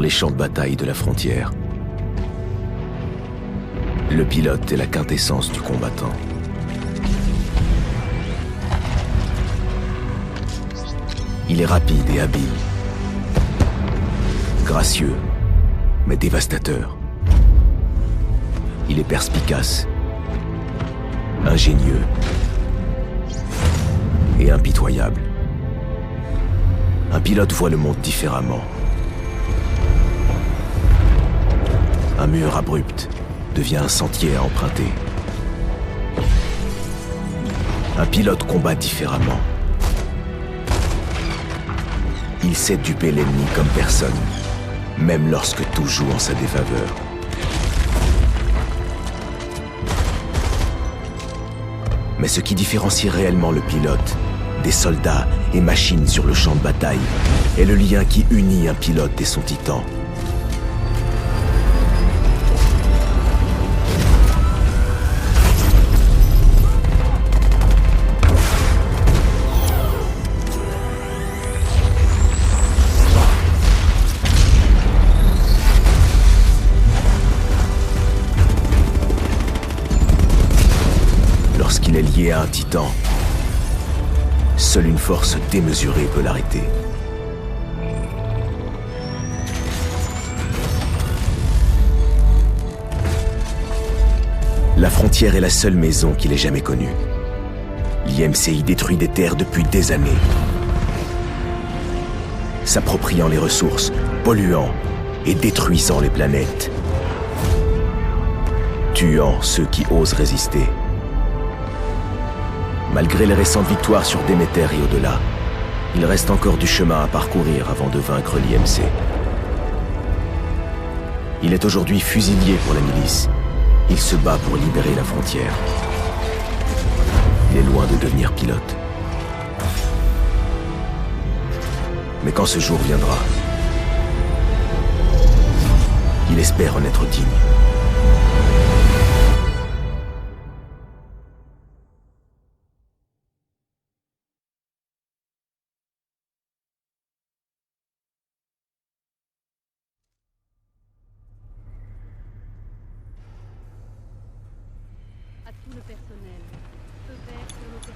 les champs de bataille de la frontière. Le pilote est la quintessence du combattant. Il est rapide et habile. Gracieux, mais dévastateur. Il est perspicace, ingénieux et impitoyable. Un pilote voit le monde différemment. Un mur abrupt devient un sentier à emprunter. Un pilote combat différemment. Il sait duper l'ennemi comme personne, même lorsque tout joue en sa défaveur. Mais ce qui différencie réellement le pilote des soldats et machines sur le champ de bataille est le lien qui unit un pilote et son titan. Lorsqu'il est lié à un titan, seule une force démesurée peut l'arrêter. La frontière est la seule maison qu'il ait jamais connue. L'IMC détruit des terres depuis des années, s'appropriant les ressources, polluant et détruisant les planètes, tuant ceux qui osent résister. Malgré les récentes victoires sur Déméter et au-delà, il reste encore du chemin à parcourir avant de vaincre l'IMC. Il est aujourd'hui fusilier pour la milice. Il se bat pour libérer la frontière. Il est loin de devenir pilote. Mais quand ce jour viendra, il espère en être digne.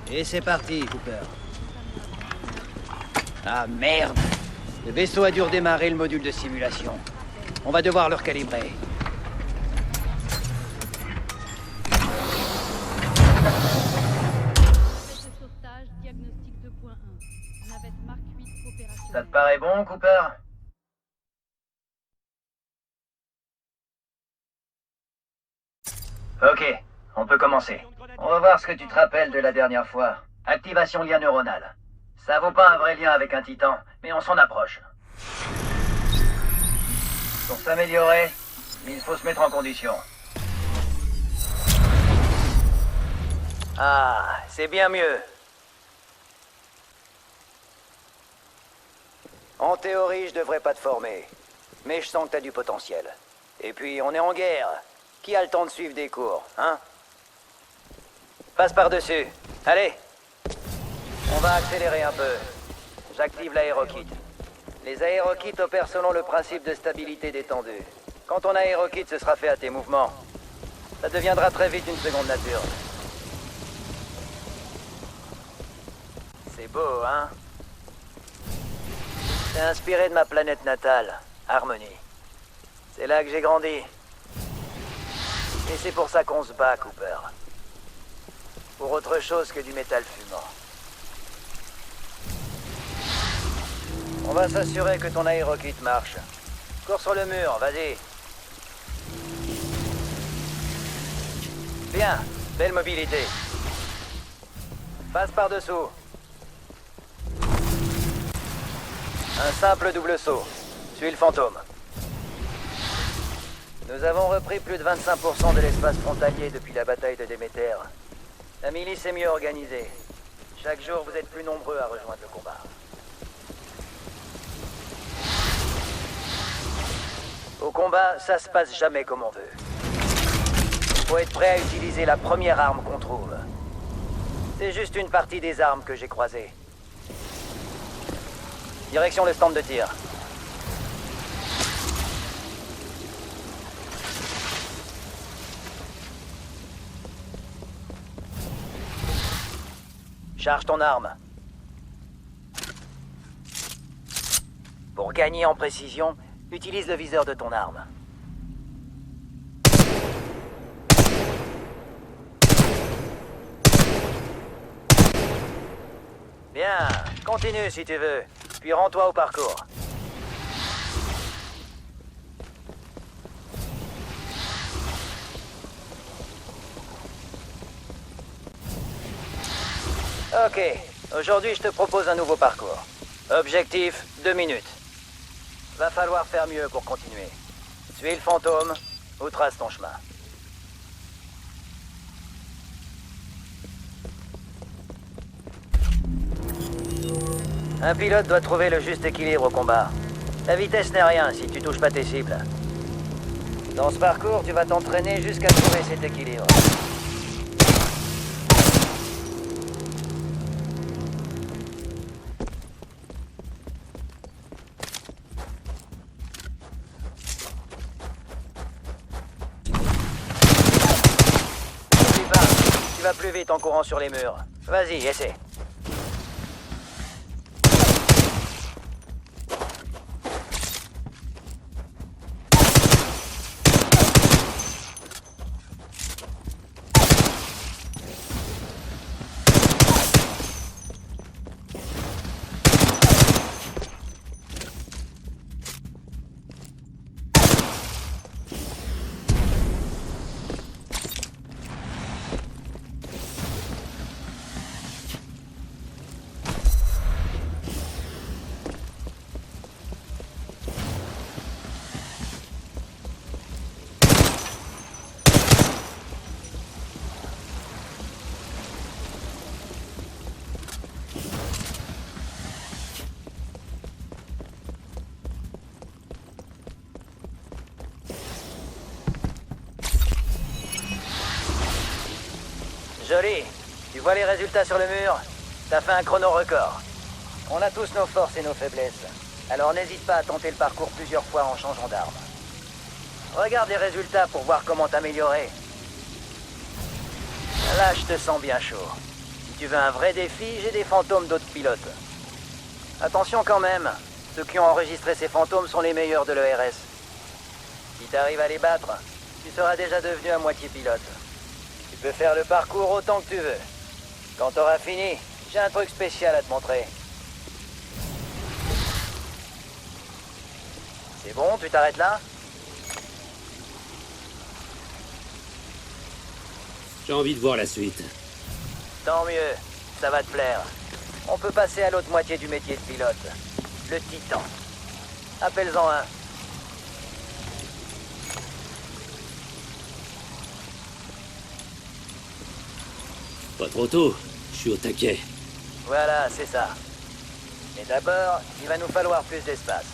Et c'est parti, Cooper. Ah merde! Le vaisseau a dû redémarrer le module de simulation. On va devoir le recalibrer. Ça te paraît bon, Cooper? Ok, on peut commencer. On va voir ce que tu te rappelles de la dernière fois. Activation lien neuronal. Ça vaut pas un vrai lien avec un titan, mais on s'en approche. Pour s'améliorer, il faut se mettre en condition. Ah, c'est bien mieux. En théorie, je devrais pas te former. Mais je sens que t'as du potentiel. Et puis, on est en guerre. Qui a le temps de suivre des cours, hein? Passe par-dessus. Allez. On va accélérer un peu. J'active l'aérokit. Les aérokits opèrent selon le principe de stabilité détendue. Quand ton aérokit se sera fait à tes mouvements, ça deviendra très vite une seconde nature. C'est beau, hein? C'est inspiré de ma planète natale, Harmonie. C'est là que j'ai grandi. Et c'est pour ça qu'on se bat, Cooper. Pour autre chose que du métal fumant. On va s'assurer que ton aérokit marche. Cours sur le mur, vas-y. Bien, belle mobilité. Passe par-dessous. Un simple double saut. Suis le fantôme. Nous avons repris plus de 25% de l'espace frontalier depuis la bataille de Déméter. La milice est mieux organisée. Chaque jour, vous êtes plus nombreux à rejoindre le combat. Au combat, ça se passe jamais comme on veut. Faut être prêt à utiliser la première arme qu'on trouve. C'est juste une partie des armes que j'ai croisées. Direction le stand de tir. Charge ton arme. Pour gagner en précision, utilise le viseur de ton arme. Bien, continue si tu veux, puis rends-toi au parcours. Ok, aujourd'hui je te propose un nouveau parcours. Objectif, 2 minutes. Va falloir faire mieux pour continuer. Suis le fantôme ou trace ton chemin. Un pilote doit trouver le juste équilibre au combat. La vitesse n'est rien si tu touches pas tes cibles. Dans ce parcours, tu vas t'entraîner jusqu'à trouver cet équilibre. N'oublie pas, tu vas plus vite en courant sur les murs. Vas-y, essaie. Joli. Tu vois les résultats sur le mur? T'as fait un chrono record. On a tous nos forces et nos faiblesses. Alors n'hésite pas à tenter le parcours plusieurs fois en changeant d'arme. Regarde les résultats pour voir comment t'améliorer. Là, je te sens bien chaud. Si tu veux un vrai défi, j'ai des fantômes d'autres pilotes. Attention quand même. Ceux qui ont enregistré ces fantômes sont les meilleurs de l'ERS. Si t'arrives à les battre, tu seras déjà devenu à moitié pilote. Tu peux faire le parcours autant que tu veux. Quand t'auras fini, j'ai un truc spécial à te montrer. C'est bon, tu t'arrêtes là? J'ai envie de voir la suite. Tant mieux, ça va te plaire. On peut passer à l'autre moitié du métier de pilote. Le Titan. Appelle-en un. Pas trop tôt, je suis au taquet. Voilà, c'est ça. Mais d'abord, il va nous falloir plus d'espace.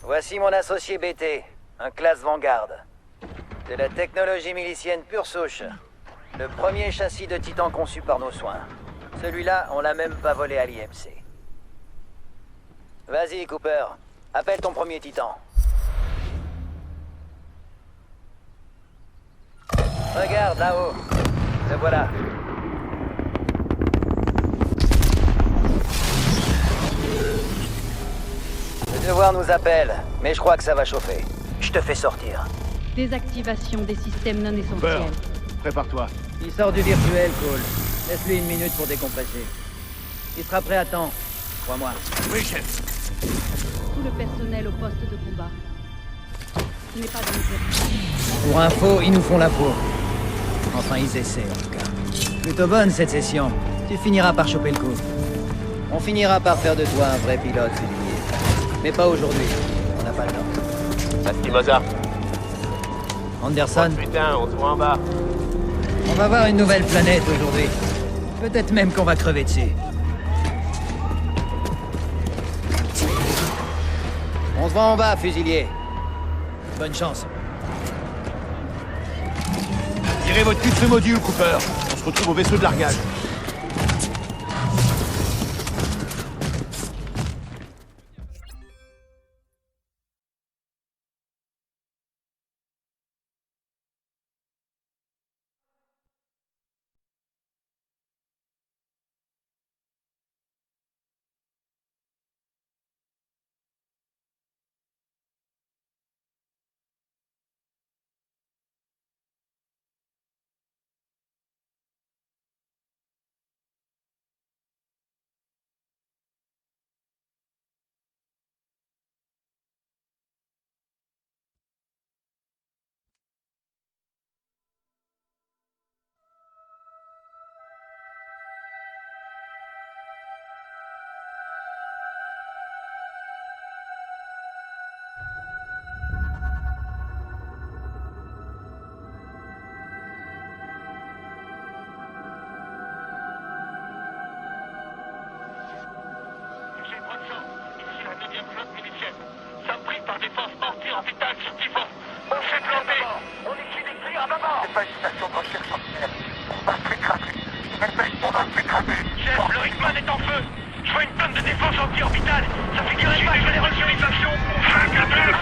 Voici mon associé BT, un classe Vanguard. De la technologie milicienne pure souche. Le premier châssis de Titan conçu par nos soins. Celui-là, on l'a même pas volé à l'IMC. Vas-y, Cooper. Appelle ton premier Titan. Regarde, là-haut. Le voilà. Le devoir nous appelle, mais je crois que ça va chauffer. Je te fais sortir. Désactivation des systèmes non essentiels. Prépare-toi. Il sort du virtuel, Cole. Laisse-lui 1 minute pour décompresser. Il sera prêt à temps. Crois-moi. Oui, chef. Tout le personnel au poste de combat. Ce n'est pas dangereux. Pour info, ils nous font la peau. Enfin, ils essaient, en tout cas. Plutôt bonne, cette session. Tu finiras par choper le coup. On finira par faire de toi un vrai pilote, Olivier. Mais pas aujourd'hui. On n'a pas le temps. Ça te dit Mozart. Anderson, Putain, on se voit en bas. on va voir une nouvelle planète aujourd'hui. Peut-être même qu'on va crever dessus. On se voit en bas, fusilier. Bonne chance. Tirez votre cul de ce module, Cooper. On se retrouve au vaisseau de largage. orbital sur Typhon. On s'est planté. On écrit des cris à maman. C'est pas une station de recherche ordinaire. On va se écraser. On va se écraser. Chef, le Rickman est en feu. Je vois une tonne de défense anti-orbitale. Ça figurait pas que les resurrections. 5 à 2.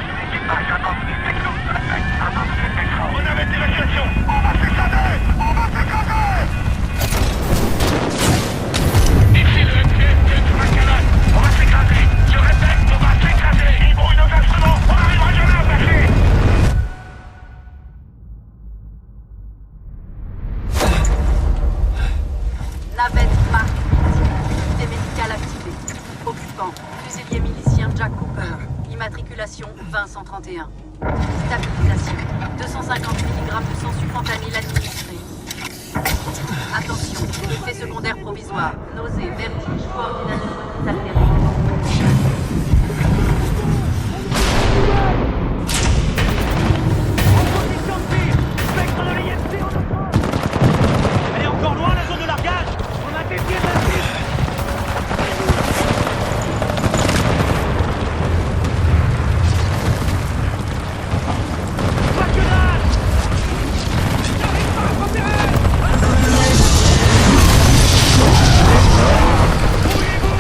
On arrête l'évacuation. On va s'écraser. On va s'écraser. Ici le MTF Macallan. On va s'écraser. Je répète, on va s'écraser. Ils brouillent nos instruments. On n'arrivera jamais à passer. Navette Mark 8. Unité médicale activée. Occupant. Fusilier milicien Jack Cooper. Immatriculation 20131. Stabilisation. 250 mg de sensu-fentanyl administré. Attention. Effet secondaire provisoire. Nausée, vertige, coordination altérée. Elle est encore loin, la zone de largage. On a dévié de la piste. Pas que dalle. J'arrive pas à repérer. Brouillez-vous.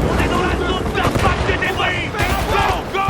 On est dans la zone d'impact des débris. Go, go.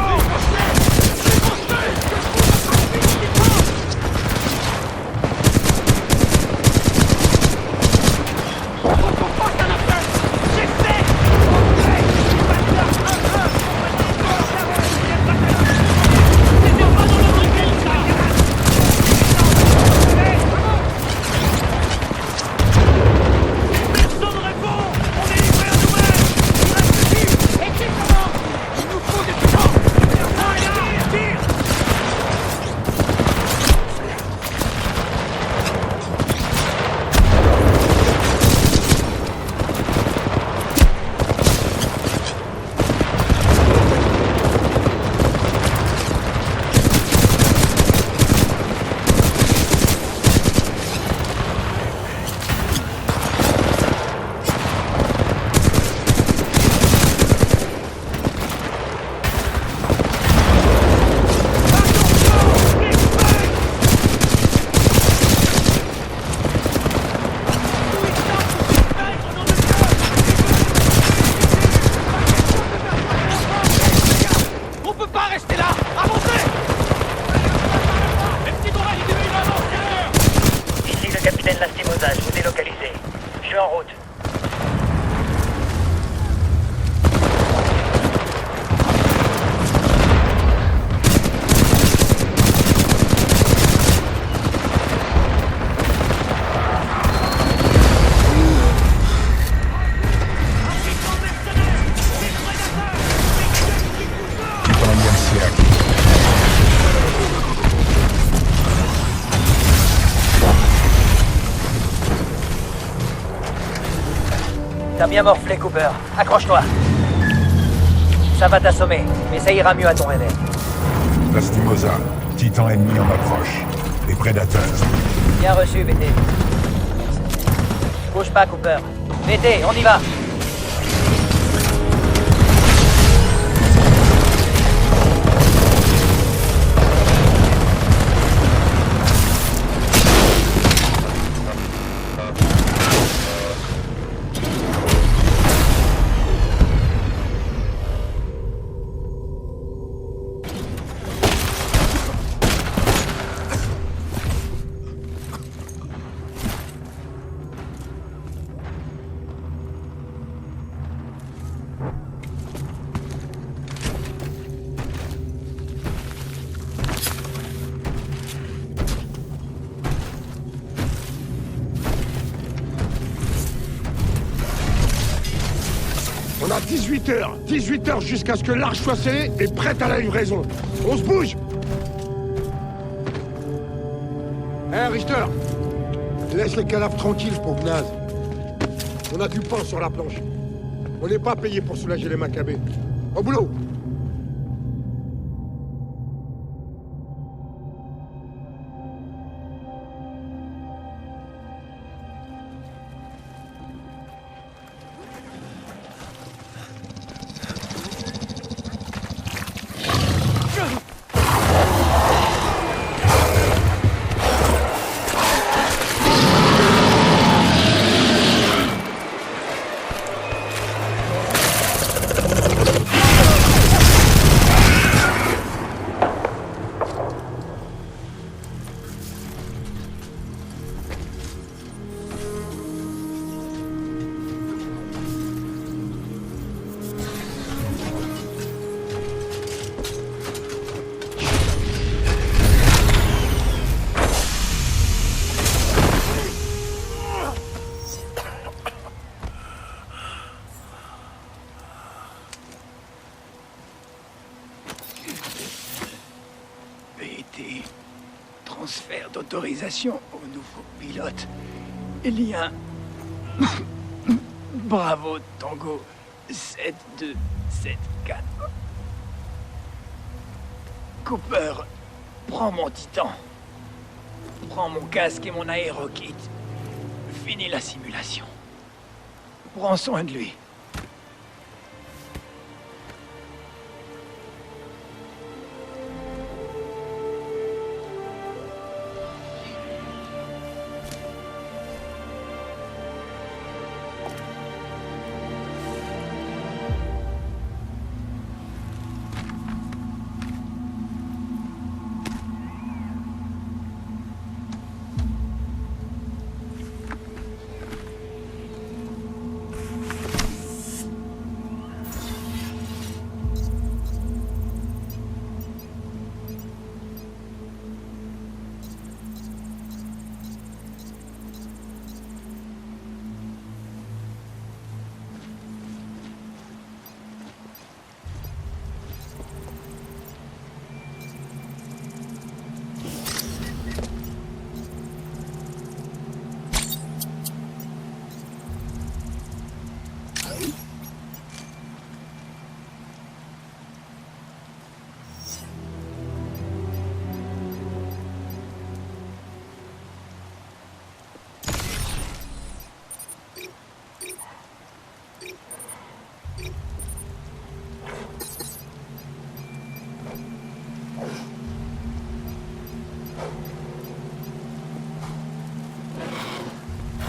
Je vous ai localisé. Je suis en route. T'as bien morflé, Cooper. Accroche-toi. Ça va t'assommer, mais ça ira mieux à ton réveil. Lastimosa, titan ennemi en approche. Les prédateurs. Bien reçu, VT. Bouge pas, Cooper. VT, on y va. On a 18 heures jusqu'à ce que l'arche soit scellée et prête à la livraison. On se bouge. Richter, laisse les cadavres tranquilles, pauvre naze. On a du pain sur la planche. On n'est pas payé pour soulager les Maccabées. Au boulot. transfert d'autorisation au nouveau pilote. Il y a... Bravo, Tango 7274. Cooper, prends mon titan. Prends mon casque et mon aérokit. Finis la simulation. Prends soin de lui.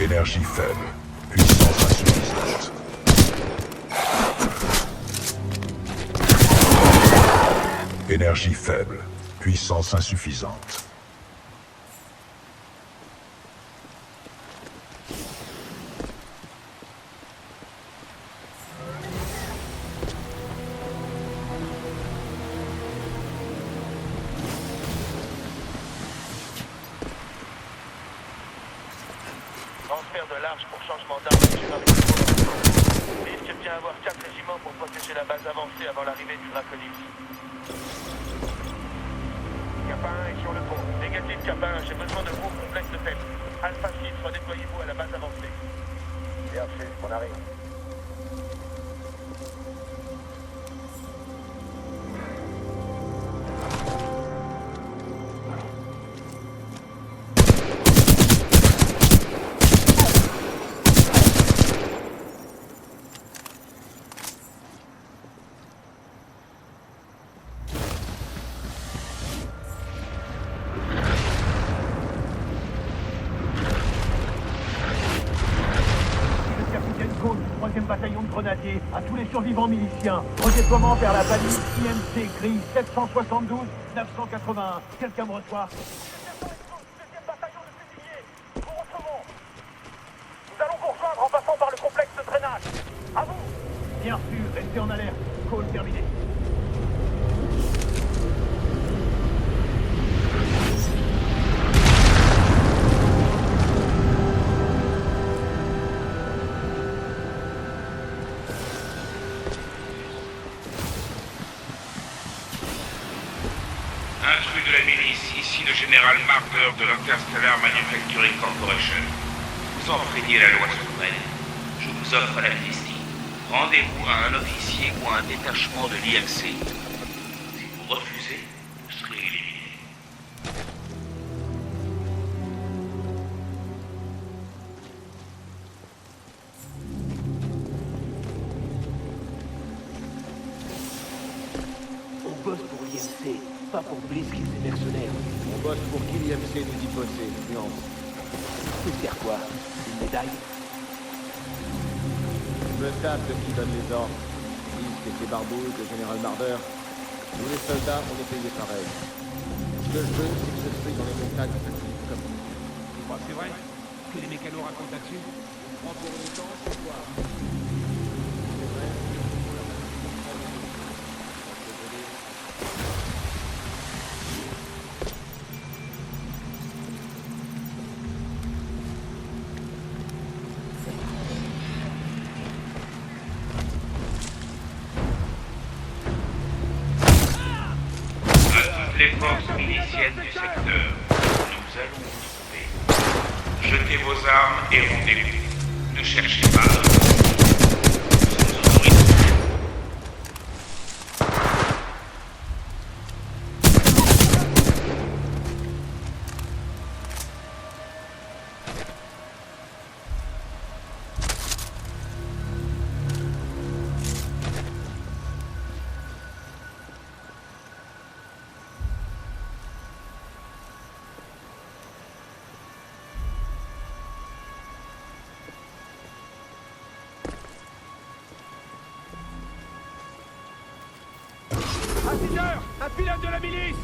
Énergie faible. Puissance insuffisante. Énergie faible. Puissance insuffisante. Transfert de large pour changement d'armature avec le Fisk vient avoir 4 régiments pour protéger la base avancée avant l'arrivée du Draconis. Kappa 1 est sur le pont. Négatif Kappa 1, j'ai besoin de vous au complexe de tête. Alpha 6, redéployez-vous à la base avancée. Bien fait, on arrive. Bataillon de grenadiers à tous les survivants miliciens. Redéploiement vers la balise IMC gris 772 981. Quelqu'un me reçoit? Deuxième bataillon de fusiliers. Nous vous recevons. Nous allons vous rejoindre en passant par le complexe de drainage. À vous. Bien sûr, restez en alerte. Call terminé. Intrus de la milice, ici le général Marder de l'Interstellar Manufacturing Corporation. Vous enfreignez la loi souveraine. Je vous offre l'amnistie. Rendez-vous à un officier ou à un détachement de l'IMC. Si vous refusez, vous serez éliminé. On bosse pour l'IMC, pas pour Blisk et ses mercenaires. On bosse pour qui l'IMC nous dit bosser, nuance. Tu sert quoi? Une médaille? Je me tape de qui donne les ordres. Fisk et ses barbouilles, le général Marder. Nous les soldats, on est payés pareil. Ce que je veux, c'est que ce truc dans les montagnes s'active comme ça. Tu crois que c'est vrai? Que les mécanos racontent là-dessus? Prends pour une temps, c'est quoi? C'est vrai. À toutes les forces miliciennes du secteur, allons vous trouver. Jetez vos armes et rendez-vous. Ne cherchez pas. Nous sommes autorisés. À 6 heures, un pilote de la milice!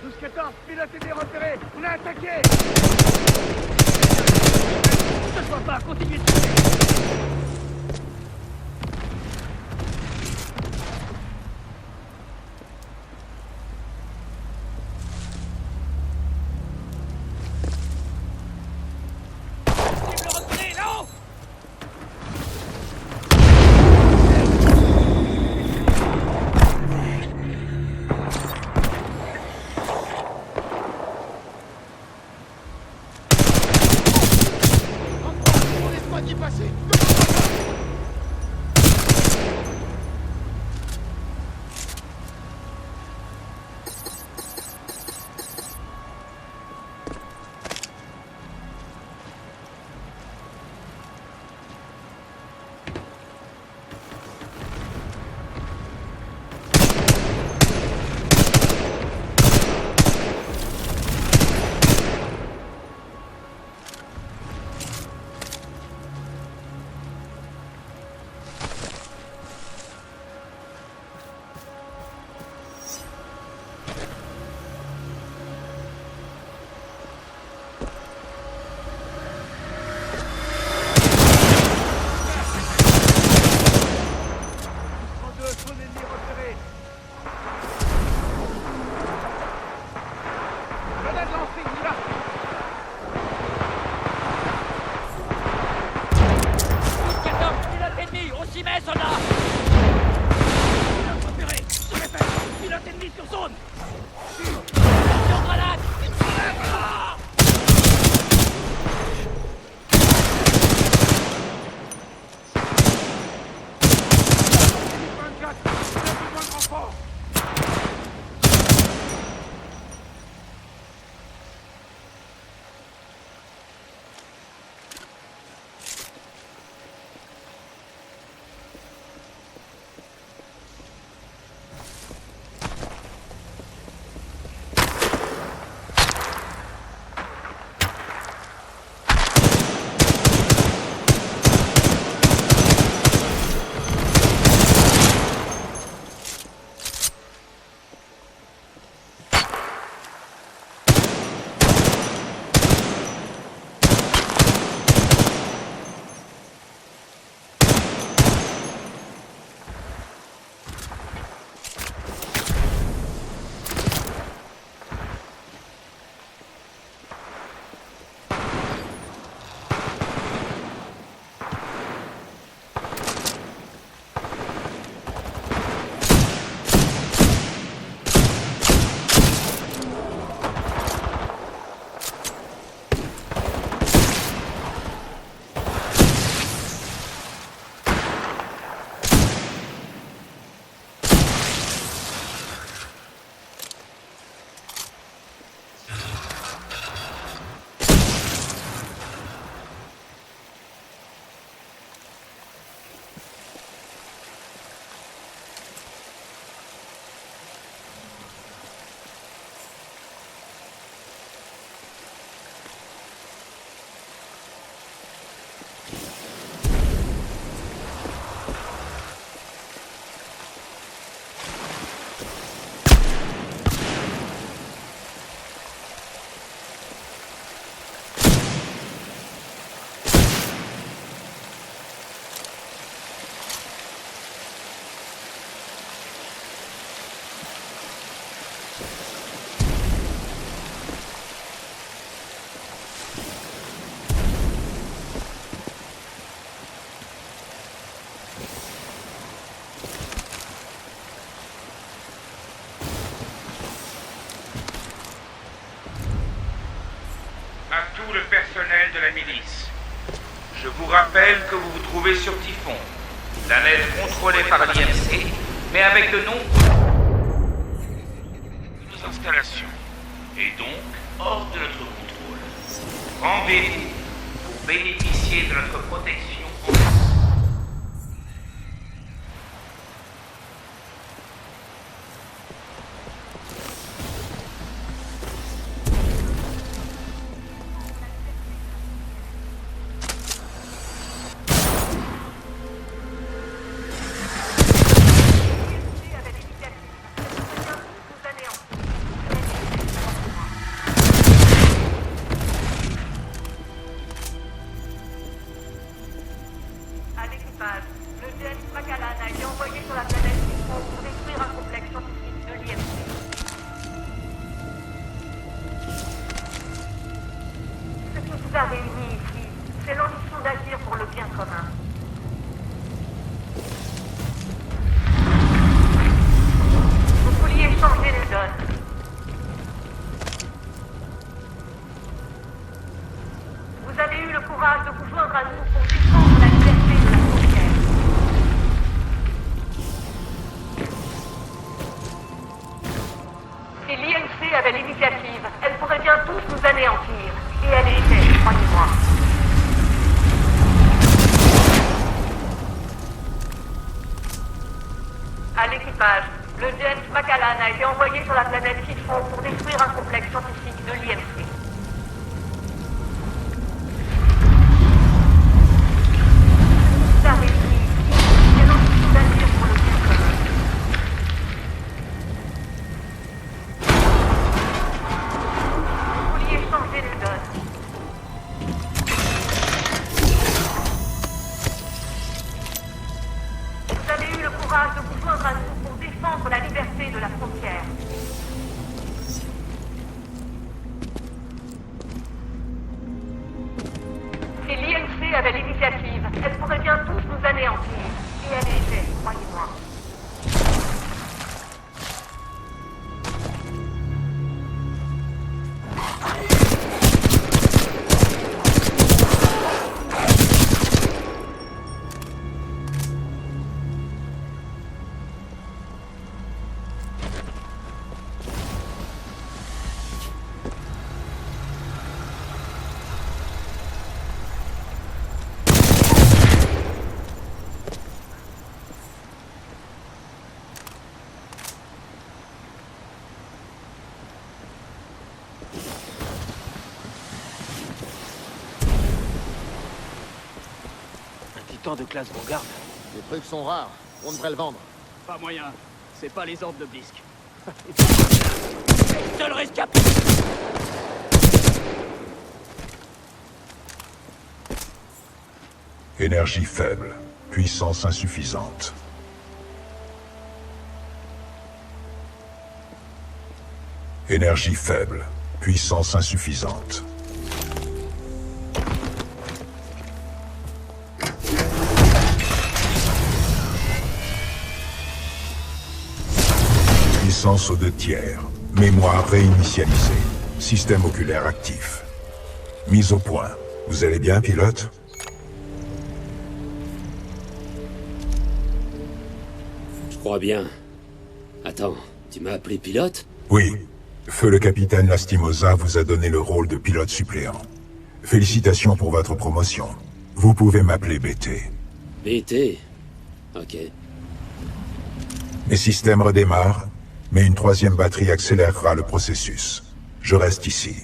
Mousquetin, pilote est repéré. On a attaqué. Ne sois pas, continuez de tirer. Qui passe Ennemis sur zone. Attention, grenade. À tout le personnel de la milice. Je vous rappelle que vous vous trouvez sur Typhon, planète contrôlée par l'IMC, mais avec de nombreuses installations, et donc hors de notre contrôle. Rendez-vous pour bénéficier de notre protection. Le GS Macallan a été envoyé sur la planète Typhon pour détruire un complexe scientifique de l'IMC. Ce qui vous a réunis ici, c'est l'ambition d'agir pour le bien commun. Vous vouliez changer les donnes. Vous avez eu le courage de vous joindre à nous pour défendre la liberté de la frontière. Si l'IMC avait l'initiative, elle pourrait bien tous nous anéantir. Et elle y était, croyez-moi. À l'équipage, le James Macallan a été envoyé sur la planète Typhon pour détruire un complexe scientifique de l'IMC. Ça réussit ici, c'est l'ambition d'agir pour le bien commun. Vous vouliez changer les donnes. Vous avez eu le courage de vous joindre à nous pour défendre la liberté de la frontière. Un titan de classe Vanguard. Les trucs sont rares. On devrait le vendre. Pas moyen. C'est pas les ordres de Blisk. Seul rescapé. Énergie faible. Puissance insuffisante. Énergie faible. Puissance insuffisante. Puissance aux 2/3. Mémoire réinitialisée. Système oculaire actif. Mise au point. Vous allez bien, pilote? Je crois bien. Attends, tu m'as appelé pilote? Oui. Feu le capitaine Lastimosa vous a donné le rôle de pilote suppléant. Félicitations pour votre promotion. Vous pouvez m'appeler BT. BT? Ok. Les systèmes redémarrent, mais une 3e batterie accélérera le processus. Je reste ici.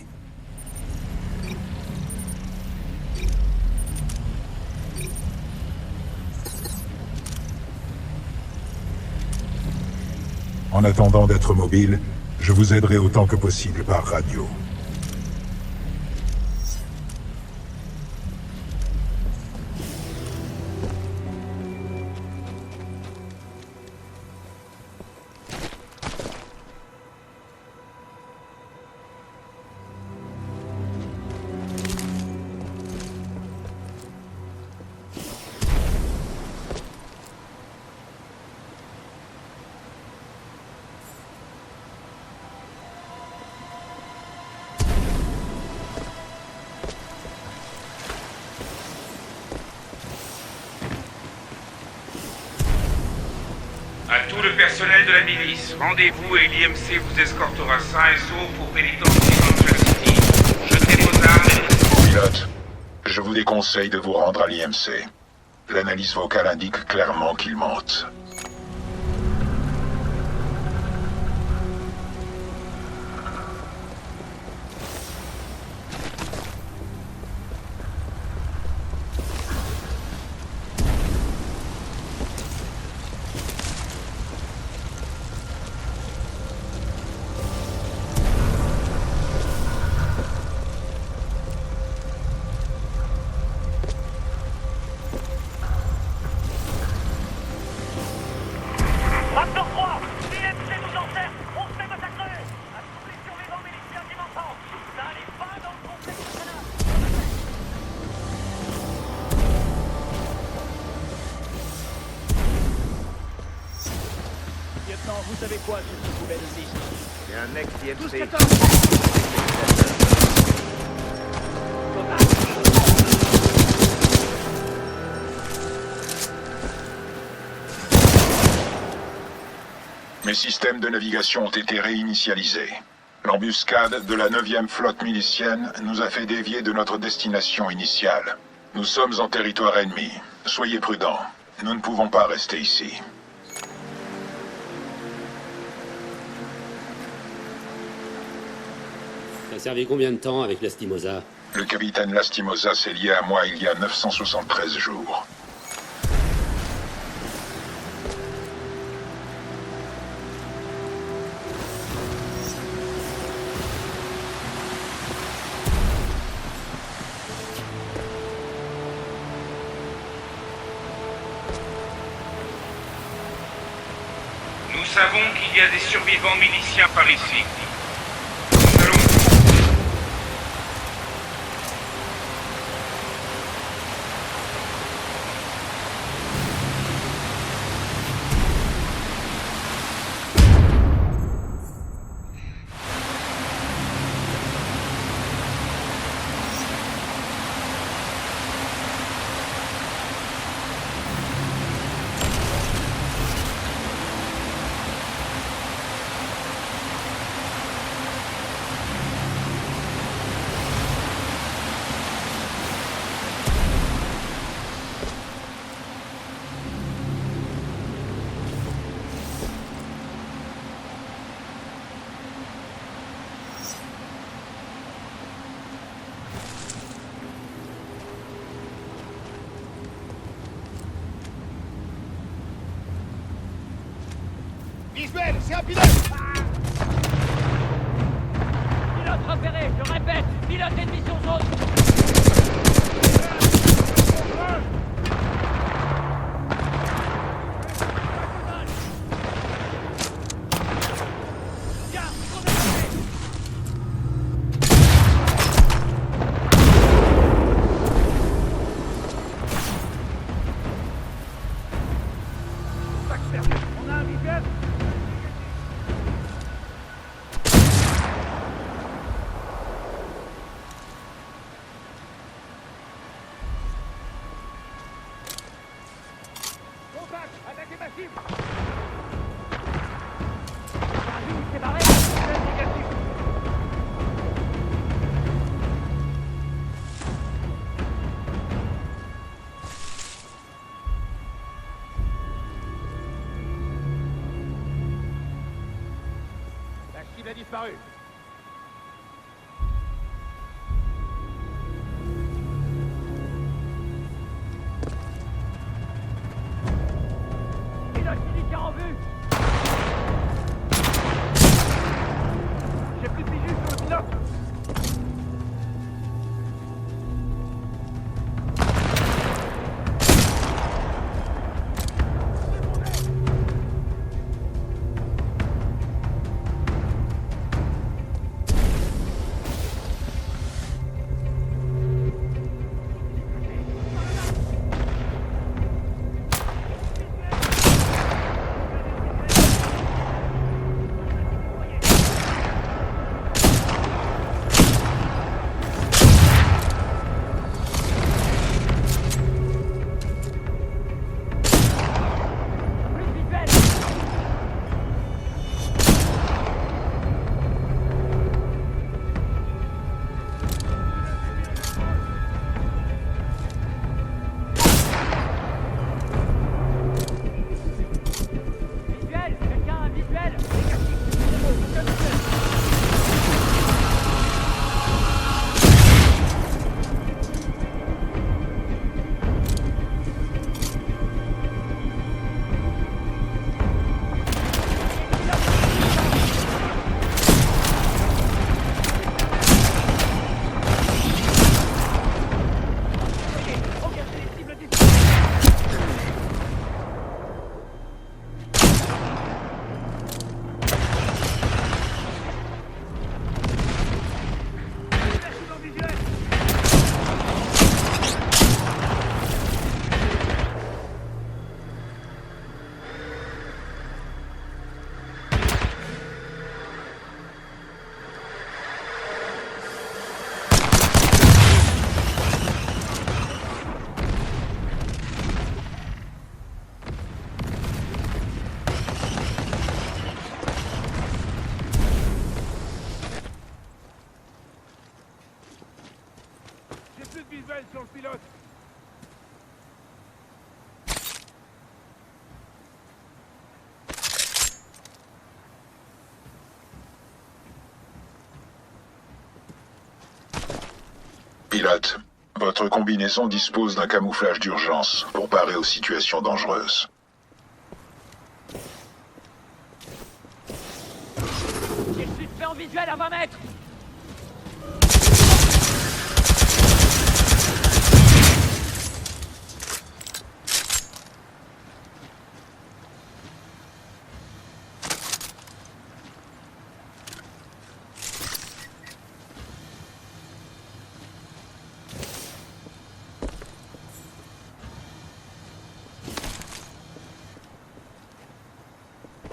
En attendant d'être mobile, je vous aiderai autant que possible par radio. À tout le personnel de la milice, rendez-vous et l'IMC vous escortera sain et sauf pour pénitencier dans Central City. Jetez vos armes et... Pilote, je vous déconseille de vous rendre à l'IMC. L'analyse vocale indique clairement qu'il mente. Raptor 3, l'IMC nous encercle, on se fait massacrer. À tous les survivants miliciens qui m'entendent, n'allez pas dans le complexe de Sénat. Lieutenant, vous savez quoi sur ce poubelle ici? C'est un ex-IMC. Tout ce que Mes systèmes de navigation ont été réinitialisés. L'embuscade de la 9e flotte milicienne nous a fait dévier de notre destination initiale. Nous sommes en territoire ennemi. Soyez prudents. Nous ne pouvons pas rester ici. T'as servi combien de temps avec Lastimosa? Le capitaine Lastimosa s'est lié à moi il y a 973 jours. Nous savons qu'il y a des survivants miliciens par ici. Nous allons... c'est un pilote! Pilote repéré, je répète, pilote ennemi sur zone. On a un visuel? Contact! Attaquez ma cible! C'est barré, négatif. La cible a disparu. Pilote militaire en vue. J'ai plus de visu sur le pilote. Visuel, quelqu'un a un visuel. Négatif, zéro, aucun visuel. Regardez les cibles disponibles. J'ai plus de visuel sur le pilote. Pilote, votre combinaison dispose d'un camouflage d'urgence pour parer aux situations dangereuses. J'ai le suspect en visuel à 20 mètres.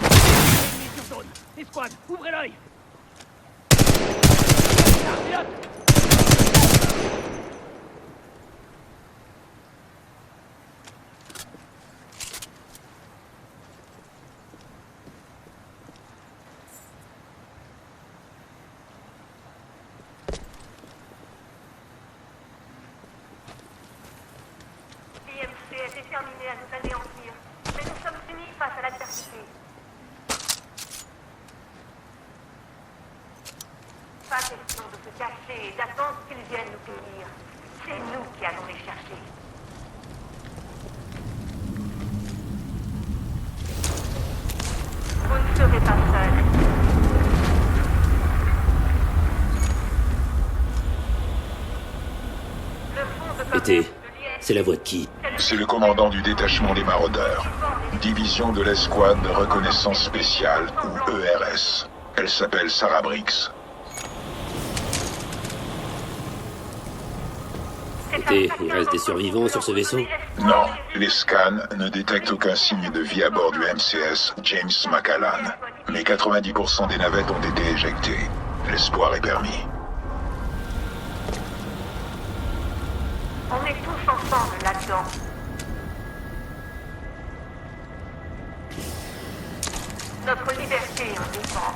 Ennemi sur zone. Escouade, ouvrez l'œil. Un pilote. l'IMC est déterminé à nous anéantir, mais nous sommes unis face à l'adversité. Pas question de se cacher et d'attendre qu'ils viennent nous cueillir. C'est nous qui allons les chercher. Vous ne serez pas seul. Été, c'est la voix de qui? C'est le commandant du détachement des maraudeurs. Division de l'escouade de reconnaissance spéciale, ou ERS. Elle s'appelle Sarah Briggs. Été, il reste des survivants sur ce vaisseau? Non, les scans ne détectent aucun signe de vie à bord du MCS James McAllan. Mais 90% des navettes ont été éjectées. L'espoir est permis. On est tous ensemble là-dedans. Notre liberté en dépend.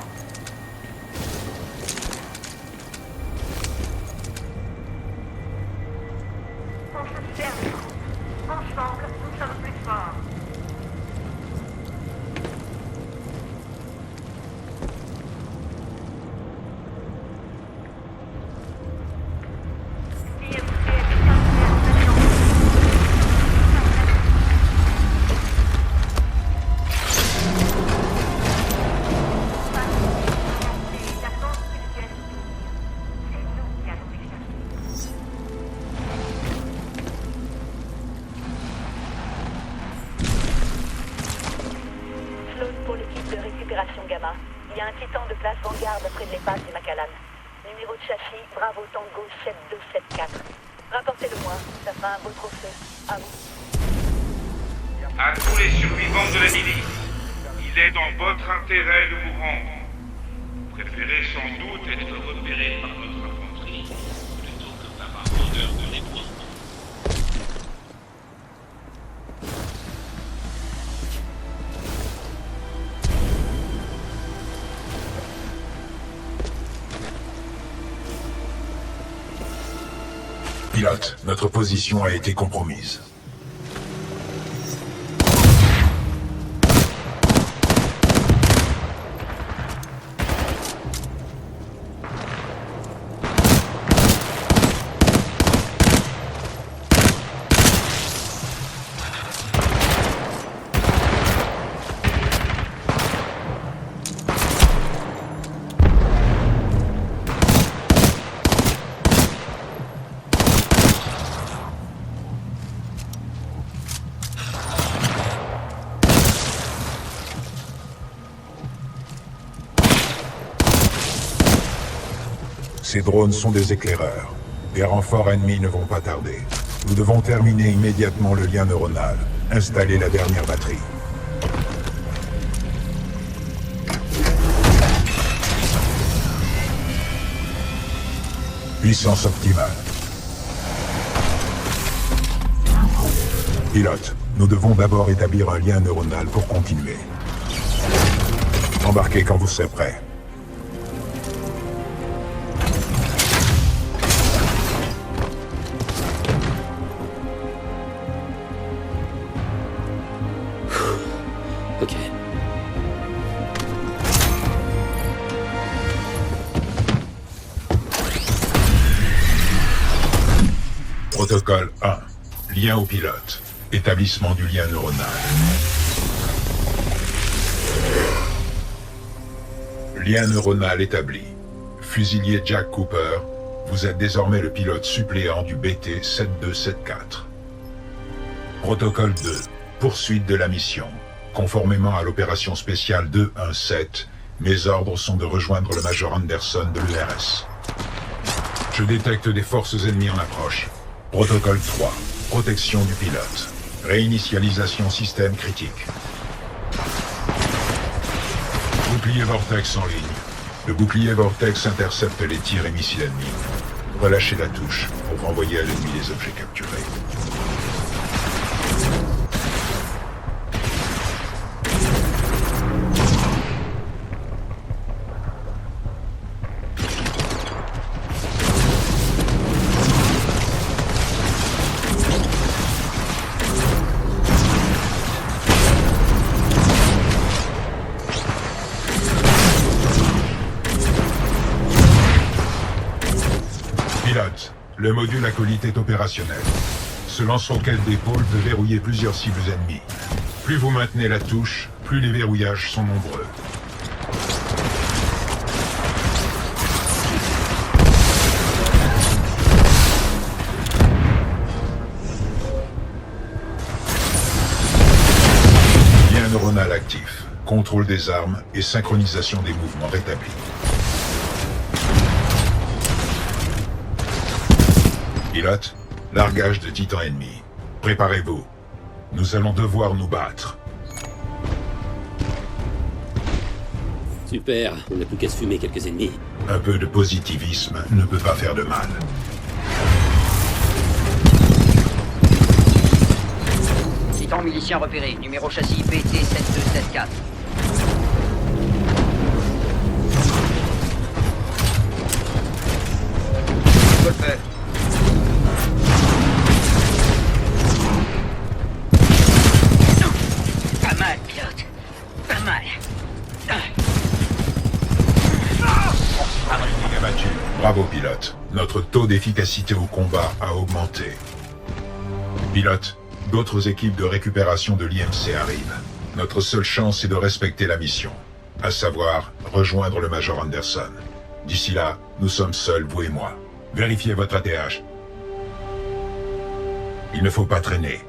On se sert les coups. Ensemble, nous sommes plus forts. Il y a un titan de place en garde près de l'épave du Macallan. Numéro de châssis, Bravo Tango 7274. Rapportez-le-moi, ça fera un beau trophée. À vous. À tous les survivants de la milice, il est dans votre intérêt de vous rendre. Vous préférez sans doute être repéré par notre infanterie plutôt que par un rôdeur de l'ébois. Pilote, notre position a été compromise. Ces drones sont des éclaireurs. Les renforts ennemis ne vont pas tarder. Nous devons terminer immédiatement le lien neuronal. Installer la dernière batterie. Puissance optimale. Pilote, nous devons d'abord établir un lien neuronal pour continuer. Embarquez quand vous serez prêt. Ok. Protocole 1. Lien au pilote. Établissement du lien neuronal. Lien neuronal établi. Fusilier Jack Cooper, vous êtes désormais le pilote suppléant du BT-7274. Protocole 2. Poursuite de la mission. Conformément à l'opération spéciale 217, mes ordres sont de rejoindre le Major Anderson de l'ERS. Je détecte des forces ennemies en approche. Protocole 3. Protection du pilote. Réinitialisation système critique. Bouclier Vortex en ligne. Le bouclier Vortex intercepte les tirs et missiles ennemis. Relâchez la touche pour renvoyer à l'ennemi les objets capturés. Le module acolyte est opérationnel. Ce lance-roquette d'épaule peut verrouiller plusieurs cibles ennemies. Plus vous maintenez la touche, plus les verrouillages sont nombreux. actifs. Contrôle des armes et synchronisation des mouvements rétablis. Pilote, largage de titans ennemis. Préparez-vous. Nous allons devoir nous battre. Super, on n'a plus qu'à se fumer quelques ennemis. Un peu de positivisme ne peut pas faire de mal. Titan milicien repéré, numéro châssis PT7274. Golfeur. Pas mal, pilote. Pas mal. Il est battu. Bravo, pilote. Notre taux d'efficacité au combat a augmenté. Pilote, d'autres équipes de récupération de l'IMC arrivent. Notre seule chance est de respecter la mission, à savoir rejoindre le Major Anderson. D'ici là, nous sommes seuls, vous et moi. Vérifiez votre ATH. Il ne faut pas traîner.